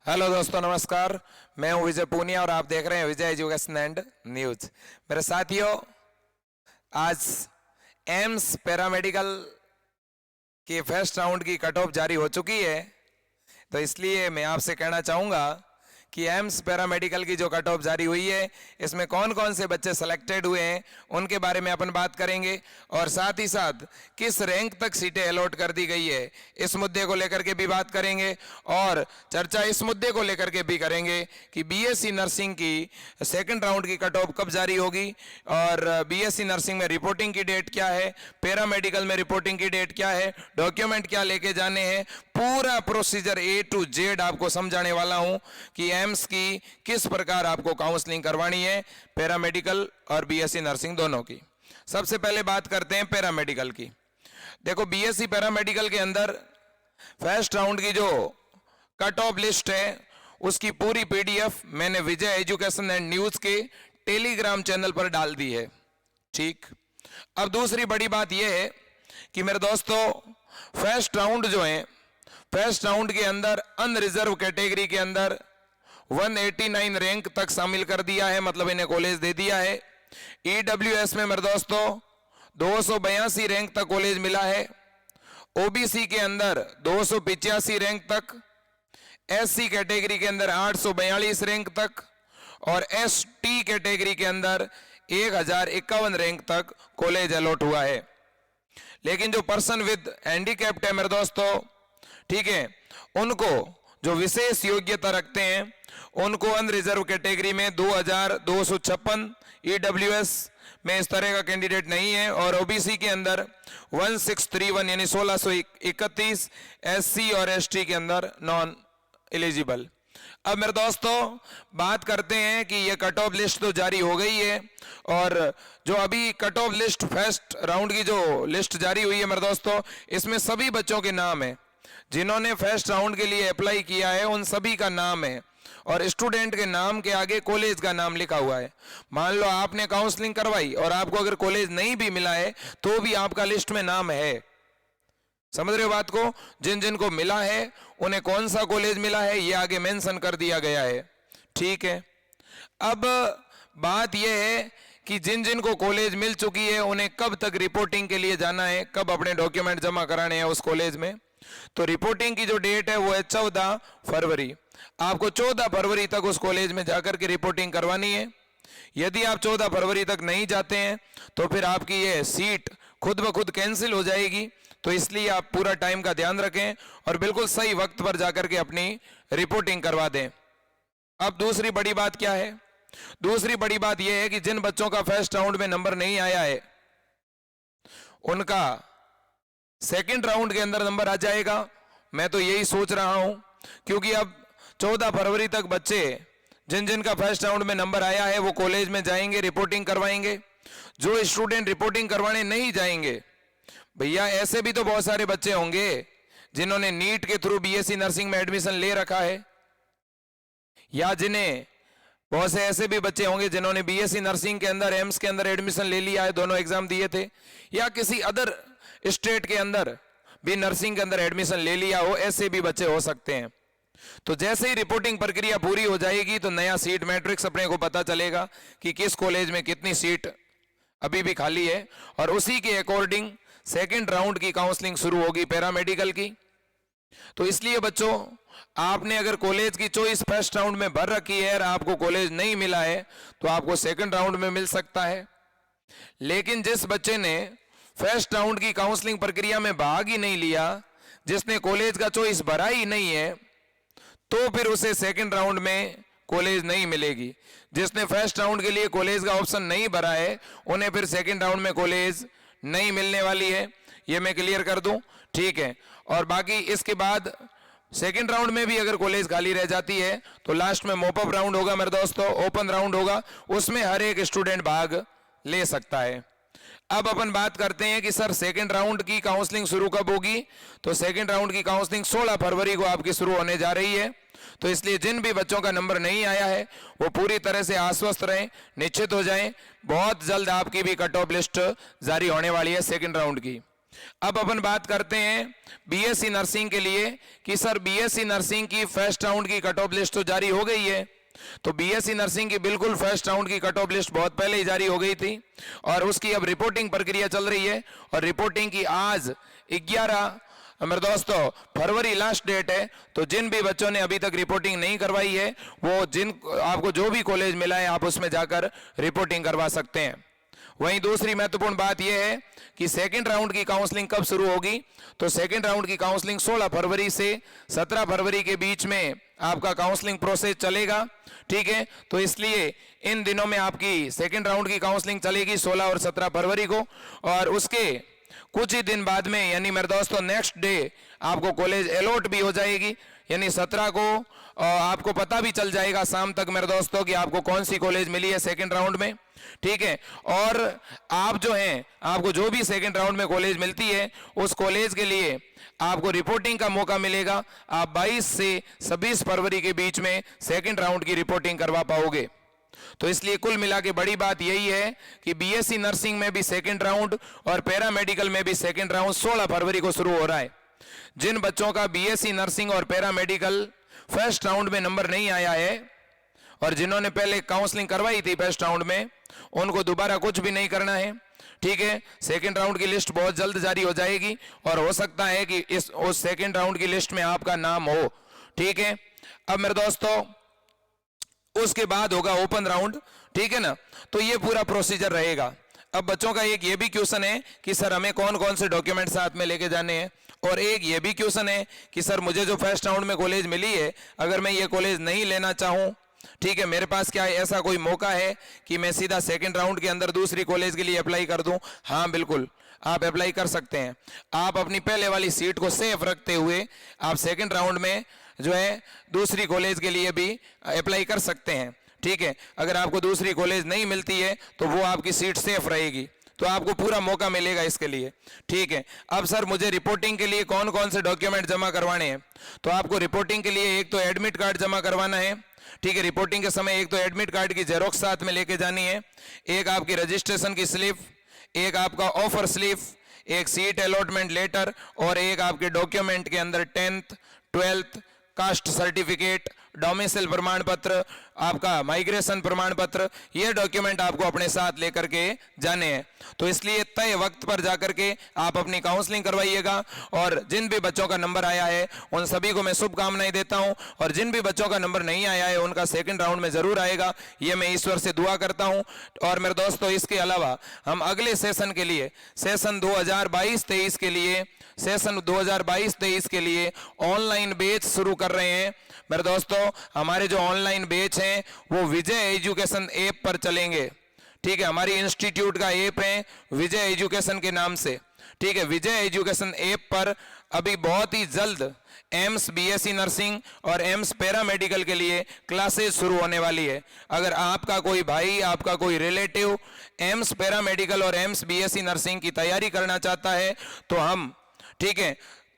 Hello दोस्तों, नमस्कार। मैं हूं विजय पूनिया और आप देख रहे हैं विजय एजुकेशन एंड न्यूज। मेरे साथियों, आज एम्स पैरामेडिकल की फर्स्ट राउंड की कट ऑफ जारी हो चुकी है, तो इसलिए मैं आपसे कहना चाहूँगा कि एम्स पैरामेडिकल की जो कट ऑफ जारी हुई है, इसमें कौन कौन से बच्चे सेलेक्टेड हुए हैं उनके बारे में अपन बात करेंगे, और साथ ही साथ किस रैंक तक सीटें अलॉट कर दी गई है इस मुद्दे को लेकर के भी बात करेंगे। और चर्चा इस मुद्दे को लेकर के भी करेंगे कि बीएससी नर्सिंग की सेकंड राउंड की कट ऑफ कब जारी होगी, और बीएससी नर्सिंग में रिपोर्टिंग की डेट क्या है, पैरामेडिकल में रिपोर्टिंग की डेट क्या है, डॉक्यूमेंट क्या लेके जाने हैं, पूरा प्रोसीजर ए टू जेड आपको समझाने वाला हूं कि एम्स की किस प्रकार आपको काउंसलिंग करवानी है, पैरामेडिकल और बीएससी नर्सिंग दोनों की। सबसे पहले बात करते हैं पैरामेडिकल की। देखो, बीएससी पैरामेडिकल के अंदर फर्स्ट राउंड की जो कट ऑफ लिस्ट है उसकी पूरी पीडीएफ मैंने विजय एजुकेशन एंड न्यूज के टेलीग्राम चैनल पर डाल दी है। ठीक, अब दूसरी बड़ी बात यह है कि मेरे दोस्तों, फर्स्ट राउंड जो है, फर्स्ट राउंड के अंदर अनरिजर्व कैटेगरी के अंदर 189 रैंक तक शामिल कर दिया है, मतलब इन्हें कॉलेज दे दिया है। ईडब्ल्यूएस में मेरे दोस्तों 282 रैंक तक कॉलेज मिला है। ओबीसी के अंदर 285 रैंक तक, एससी कैटेगरी के अंदर 842 रैंक तक, और एसटी कैटेगरी के अंदर 1051 रैंक तक कॉलेज अलॉट हुआ है। लेकिन जो पर्सन विद हैंडीकैप्ड है मेरे दोस्तों, ठीक है, उनको जो विशेष योग्यता रखते हैं उनको अनरिजर्व कैटेगरी में 2256, ईडब्ल्यूएस में इस तरह का कैंडिडेट नहीं है, और ओबीसी के अंदर 1631 यानी 1631, एससी और एसटी के अंदर नॉन एलिजिबल। अब मेरे दोस्तों बात करते हैं कि ये कट ऑफ लिस्ट तो जारी हो गई है, और जो अभी cut off list first round की जो लिस्ट जारी हुई है मेरे दोस्तों, इसमें सभी बच्चों के नाम है जिन्होंने फर्स्ट राउंड के लिए अप्लाई किया है, उन सभी का नाम है, और स्टूडेंट के नाम के आगे कॉलेज का नाम लिखा हुआ है। मान लो आपने काउंसलिंग करवाई और आपको अगर कॉलेज नहीं भी मिला है तो भी आपका लिस्ट में नाम है। समझ रहे हो बात को? जिन जिन को मिला है उन्हें कौन सा कॉलेज मिला है ये आगे मेंशन कर दिया गया है। ठीक है, अब बात यह है कि जिन जिन को कॉलेज मिल चुकी है उन्हें कब तक रिपोर्टिंग के लिए जाना है, कब अपने डॉक्यूमेंट जमा कराने हैं उस कॉलेज में। तो रिपोर्टिंग की जो डेट है वो है 14 फरवरी। आपको 14 फरवरी तक उस कॉलेज में जाकर के रिपोर्टिंग करवानी है। यदि आप 14 फरवरी तक नहीं जाते हैं तो फिर आपकी ये सीट खुद ब खुद कैंसिल हो जाएगी। तो इसलिए आप पूरा टाइम का ध्यान रखें और बिल्कुल सही वक्त पर जाकर के अपनी रिपोर्टिंग करवा दें। अब दूसरी बड़ी बात क्या है? दूसरी बड़ी बात यह है कि जिन बच्चों का फर्स्ट राउंड में नंबर नहीं आया है उनका सेकंड राउंड के अंदर नंबर आ जाएगा। मैं तो यही सोच रहा हूं, क्योंकि अब 14 फरवरी तक बच्चे जिन जिन का फर्स्ट राउंड में नंबर आया है वो कॉलेज में जाएंगे, रिपोर्टिंग करवाएंगे। जो स्टूडेंट रिपोर्टिंग करवाने नहीं जाएंगे, भैया ऐसे भी तो बहुत सारे बच्चे होंगे जिन्होंने नीट के थ्रू बीएससी नर्सिंग में एडमिशन ले रखा है, या जिन्हें बहुत से ऐसे भी बच्चे होंगे जिन्होंने बीएससी नर्सिंग के अंदर एम्स के अंदर एडमिशन ले लिया है, दोनों एग्जाम दिए थे, या किसी अदर स्टेट के अंदर भी नर्सिंग के अंदर एडमिशन ले लिया हो, ऐसे भी बच्चे हो सकते हैं। तो जैसे ही रिपोर्टिंग प्रक्रिया पूरी हो जाएगी तो नया सीट मैट्रिक्स अपने को पता चलेगा कि किस कॉलेज में कितनी सीट अभी भी खाली है, और उसी के अकॉर्डिंग सेकंड राउंड की काउंसलिंग शुरू होगी पैरामेडिकल की। तो इसलिए बच्चों, आपने अगर कॉलेज की चॉइस फर्स्ट राउंड में भर रखी है और आपको कॉलेज नहीं मिला है तो आपको सेकंड राउंड में मिल सकता है। लेकिन जिस बच्चे ने फर्स्ट राउंड की काउंसलिंग प्रक्रिया में भाग ही नहीं लिया, जिसने कॉलेज का चॉइस भरा ही नहीं है, तो फिर उसे सेकंड राउंड में कॉलेज नहीं मिलेगी। जिसने फर्स्ट राउंड के लिए कॉलेज का ऑप्शन नहीं भरा है उन्हें फिर सेकंड राउंड में कॉलेज नहीं मिलने वाली है, ये मैं क्लियर कर दूं। ठीक है, और बाकी इसके बाद सेकंड राउंड में भी अगर कॉलेज खाली रह जाती है तो लास्ट में मॉपअप राउंड होगा मेरे दोस्तों, ओपन राउंड होगा, उसमें हर एक स्टूडेंट भाग ले सकता है। अब अपन बात करते हैं कि सर सेकंड राउंड की काउंसलिंग शुरू कब होगी? तो सेकंड राउंड की काउंसलिंग 16 फरवरी को आपकी शुरू होने जा रही है। तो इसलिए जिन भी बच्चों का नंबर नहीं आया है वो पूरी तरह से आश्वस्त रहें, निश्चित हो जाएं, बहुत जल्द आपकी भी कट ऑफ लिस्ट जारी होने वाली है सेकंड राउंड की। अब अपन बात करते हैं बीएससी नर्सिंग के लिए कि सर बीएससी नर्सिंग की फर्स्ट राउंड की कट ऑफ लिस्ट तो जारी हो गई है। तो बीएससी नर्सिंग की बिल्कुल फर्स्ट राउंड की कट ऑफ लिस्ट बहुत पहले ही जारी हो गई थी और उसकी अब रिपोर्टिंग प्रक्रिया चल रही है और रिपोर्टिंग की आज 11 मेरे दोस्तों फरवरी लास्ट डेट है। तो जिन भी बच्चों ने अभी तक रिपोर्टिंग नहीं करवाई है वो आपको जो भी कॉलेज मिला है आप उसमें जाकर रिपोर्टिंग करवा सकते हैं। वहीं दूसरी महत्वपूर्ण बात यह है कि सेकंड राउंड की काउंसलिंग कब शुरू होगी। तो सेकंड राउंड की काउंसलिंग 16 फरवरी से 17 फरवरी के बीच में आपका काउंसलिंग प्रोसेस चलेगा। ठीक है, तो इसलिए इन दिनों में आपकी सेकंड राउंड की काउंसलिंग चलेगी 16 और 17 फरवरी को और उसके कुछ ही दिन बाद में यानी मेरे दोस्तों नेक्स्ट डे आपको कॉलेज अलॉट भी हो जाएगी, यानी 17 को आपको पता भी चल जाएगा शाम तक मेरे दोस्तों कि आपको कौन सी कॉलेज मिली है सेकंड राउंड में। ठीक है, और आप जो हैं आपको जो भी सेकंड राउंड में कॉलेज मिलती है उस कॉलेज के लिए आपको रिपोर्टिंग का मौका मिलेगा। आप 22 से 26 फरवरी के बीच में सेकंड राउंड की रिपोर्टिंग करवा पाओगे। तो इसलिए कुल मिला के बड़ी बात यही है कि बीएससी नर्सिंग में भी सेकंड राउंड और पैरामेडिकल में भी सेकंड राउंड 16 फरवरी को शुरू हो रहा है। जिन बच्चों का बीएससी नर्सिंग और पैरामेडिकल फर्स्ट राउंड में नंबर नहीं आया है और जिन्होंने पहले काउंसलिंग करवाई थी फर्स्ट राउंड में उनको दोबारा कुछ भी नहीं करना है। ठीक है, सेकंड राउंड की लिस्ट बहुत जल्द जारी हो जाएगी और हो सकता है कि उस सेकंड राउंड की लिस्ट में आपका नाम हो। ठीक है, अब मेरे दोस्तों उसके बाद होगा ओपन राउंड। ठीक है ना, तो ये पूरा प्रोसीजर रहेगा। अब बच्चों का एक ये भी क्वेश्चन है कि सर हमें कौन कौन से डॉक्यूमेंट साथ में लेके जाने हैं और एक ये भी क्वेश्चन है कि सर मुझे जो फर्स्ट राउंड में कॉलेज मिली है अगर मैं ये कॉलेज नहीं लेना चाहूँ, ठीक है, मेरे पास क्या ऐसा कोई मौका है कि मैं सीधा सेकंड राउंड के अंदर दूसरी कॉलेज के लिए अप्लाई कर दूं? हाँ बिल्कुल, आप अप्लाई कर सकते हैं। आप अपनी पहले वाली सीट को सेफ रखते हुए आप सेकंड राउंड में जो है दूसरी कॉलेज के लिए भी अप्लाई कर सकते हैं। ठीक है, अगर आपको दूसरी कॉलेज नहीं मिलती है तो वो आपकी सीट सेफ रहेगी, तो आपको पूरा मौका मिलेगा इसके लिए। ठीक है, अब सर मुझे रिपोर्टिंग के लिए कौन कौन से डॉक्यूमेंट जमा करवाने हैं? तो आपको रिपोर्टिंग के लिए एक तो एडमिट कार्ड जमा करवाना है। ठीक है, रिपोर्टिंग के समय एक तो एडमिट कार्ड की जेरोक्स साथ में लेके जानी है, एक आपकी रजिस्ट्रेशन की स्लिप, एक आपका ऑफर स्लिप, एक सीट अलॉटमेंट लेटर और एक आपके डॉक्यूमेंट के अंदर 10th 12th caste certificate, domicile प्रमाण पत्र, आपका माइग्रेशन प्रमाण पत्र, ये डॉक्यूमेंट आपको अपने साथ लेकर के जाने हैं। तो इसलिए तय वक्त पर जाकर के आप अपनी काउंसलिंग करवाइएगा और जिन भी बच्चों का नंबर आया है उन सभी को मैं शुभकामनाएं देता हूं और जिन भी बच्चों का नंबर नहीं आया है उनका सेकंड राउंड में जरूर आएगा, ये मैं ईश्वर से दुआ करता हूं। और मेरे दोस्तों इसके अलावा हम अगले सेशन के लिए सेशन 2022-23 के लिए सेशन 2022-23 के लिए ऑनलाइन बैच शुरू कर रहे हैं। मेरे दोस्तों हमारे जो ऑनलाइन बैच हैं वो विजय एजुकेशन ऐप पर चलेंगे। ठीक है, हमारी इंस्टीट्यूट का ऐप है विजय एजुकेशन के नाम से। ठीक है, विजय एजुकेशन ऐप पर अभी बहुत ही जल्द एम्स बीएससी नर्सिंग और एम्स पैरामेडिकल के लिए क्लासेस शुरू होने वाली है। अगर आपका कोई भाई, आपका कोई रिलेटिव एम्स पैरामेडिकल और एम्स बीएससी नर्सिंग की तैयारी करना चाहता है तो हम, ठीक है,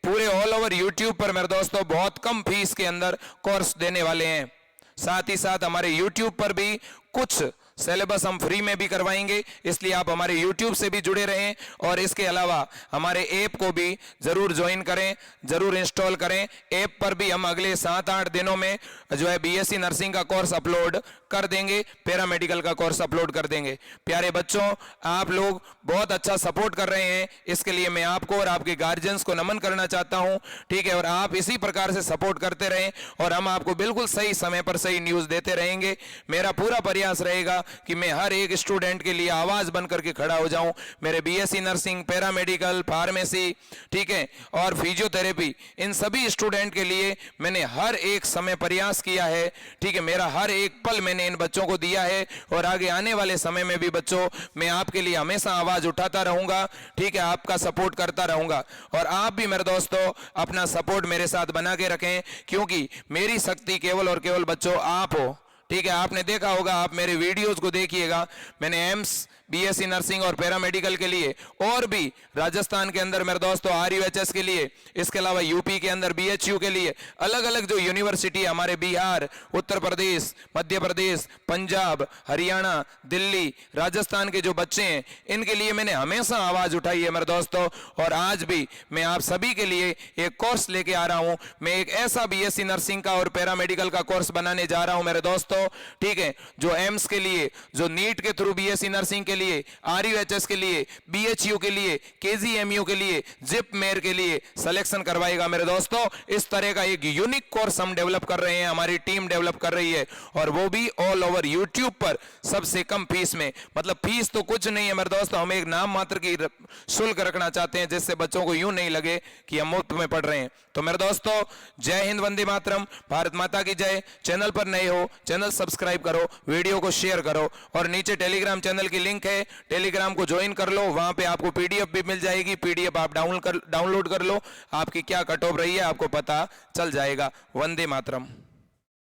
पूरे ऑल ओवर यूट्यूब पर मेरे दोस्तों बहुत कम फीस के अंदर कोर्स देने वाले हैं। साथ ही साथ हमारे यूट्यूब पर भी कुछ सिलेबस हम फ्री में भी करवाएंगे, इसलिए आप हमारे YouTube से भी जुड़े रहें और इसके अलावा हमारे ऐप को भी जरूर ज्वाइन करें, जरूर इंस्टॉल करें। ऐप पर भी हम अगले 7-8 दिनों में जो है बीएससी नर्सिंग का कोर्स अपलोड कर देंगे, पैरामेडिकल का कोर्स अपलोड कर देंगे। प्यारे बच्चों, आप लोग बहुत अच्छा सपोर्ट कर रहे हैं, इसके लिए मैं आपको और आपके गार्जियंस को नमन करना चाहता हूं। ठीक है, और आप इसी प्रकार से सपोर्ट करते रहें और हम आपको बिल्कुल सही समय पर सही न्यूज देते रहेंगे। मेरा पूरा प्रयास रहेगा कि मैं हर एक स्टूडेंट के लिए आवाज बनकर के खड़ा हो जाऊं। मेरे बीएससी नर्सिंग, पैरामेडिकल, फार्मेसी, ठीक है, और फिजियोथेरेपी, इन सभी स्टूडेंट के लिए मैंने हर एक समय प्रयास किया है। ठीक है, मेरा हर एक पल मैंने इन बच्चों को दिया है और आगे आने वाले समय में भी बच्चों मैं आपके लिए हमेशा आवाज उठाता रहूंगा। ठीक है, आपका सपोर्ट करता रहूंगा और आप भी मेरे दोस्तों अपना सपोर्ट मेरे साथ बना के रखें, क्योंकि मेरी शक्ति केवल और केवल बच्चों आप हो। ठीक है, आपने देखा होगा, आप मेरे वीडियोस को देखिएगा, मैंने एम्स बीएससी नर्सिंग और पैरामेडिकल के लिए, और भी राजस्थान के अंदर मेरे दोस्तों आरयूएचएस के लिए, इसके अलावा यूपी के अंदर बीएचयू के लिए, अलग अलग जो यूनिवर्सिटी हमारे बिहार, उत्तर प्रदेश, मध्य प्रदेश, पंजाब, हरियाणा, दिल्ली, राजस्थान के जो बच्चे हैं, इनके लिए मैंने हमेशा आवाज उठाई है मेरे दोस्तों। और आज भी मैं आप सभी के लिए एक कोर्स लेके आ रहा हूं। मैं एक ऐसा बीएससी नर्सिंग का और पैरामेडिकल का कोर्स बनाने जा रहा हूं मेरे दोस्तों, ठीक है, जो एम्स के लिए, जो नीट के थ्रू बीएससी नर्सिंग के लिए, आरयूएचएस के लिए, बीएचयू के लिए, केजीएमयू के लिए, जिप मेयर के लिए सिलेक्शन करवाएगा मेरे दोस्तों। इस तरह का एक यूनिक कोर्स हम डेवलप कर रहे हैं, हमारी टीम डेवलप कर रही है, और वो भी ऑल ओवर यूट्यूब पर सबसे कम फीस में। मतलब फीस तो कुछ नहीं है मेरे दोस्तों, हम एक नाम मात्र की शुल्क रखना चाहते हैं, जिससे बच्चों को यूं नहीं लगे कि हम मुफ्त में पढ़ रहे हैं। तो मेरे दोस्तों, जय हिंद, वंदे मातरम, भारत माता की जय। चैनल पर नए हो, चैनल सब्सक्राइब करो, वीडियो को शेयर करो, और नीचे टेलीग्राम चैनल की लिंक है, टेलीग्राम को ज्वाइन कर लो। वहां पे आपको पीडीएफ भी मिल जाएगी, पीडीएफ आप डाउनलोड कर लो, आपकी क्या कट ऑफ रही है आपको पता चल जाएगा। वंदे मातरम।